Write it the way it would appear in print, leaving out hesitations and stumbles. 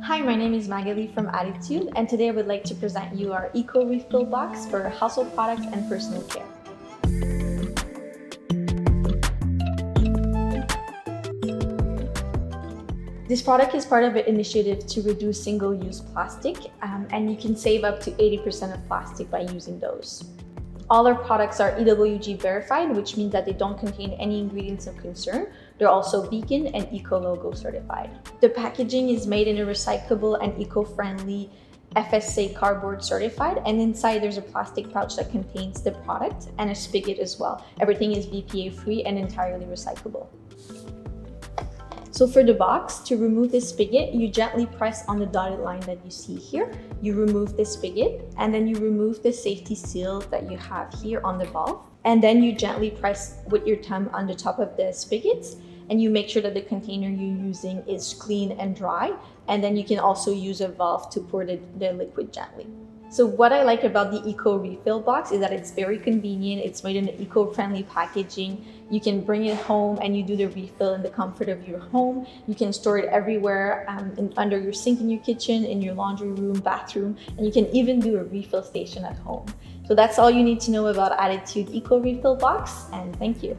Hi, my name is Magali from Attitude, and today I would like to present you our Eco Refill Box for household products and personal care. This product is part of an initiative to reduce single-use plastic, and you can save up to 80% of plastic by using those. All our products are EWG verified, which means that they don't contain any ingredients of concern. They're also vegan and eco-logo certified. The packaging is made in a recyclable and eco-friendly FSA cardboard certified, and inside there's a plastic pouch that contains the product and a spigot as well. Everything is BPA-free and entirely recyclable. So for the box, to remove this spigot, you gently press on the dotted line that you see here. You remove the spigot, and then you remove the safety seal that you have here on the valve. And then you gently press with your thumb on the top of the spigots, and you make sure that the container you're using is clean and dry. And then you can also use a valve to pour the liquid gently. So what I like about the Eco Refill Box is that it's very convenient. It's made in an eco-friendly packaging. You can bring it home and you do the refill in the comfort of your home. You can store it everywhere, under your sink in your kitchen, in your laundry room, bathroom, and you can even do a refill station at home. So that's all you need to know about Attitude Eco Refill Box, and thank you.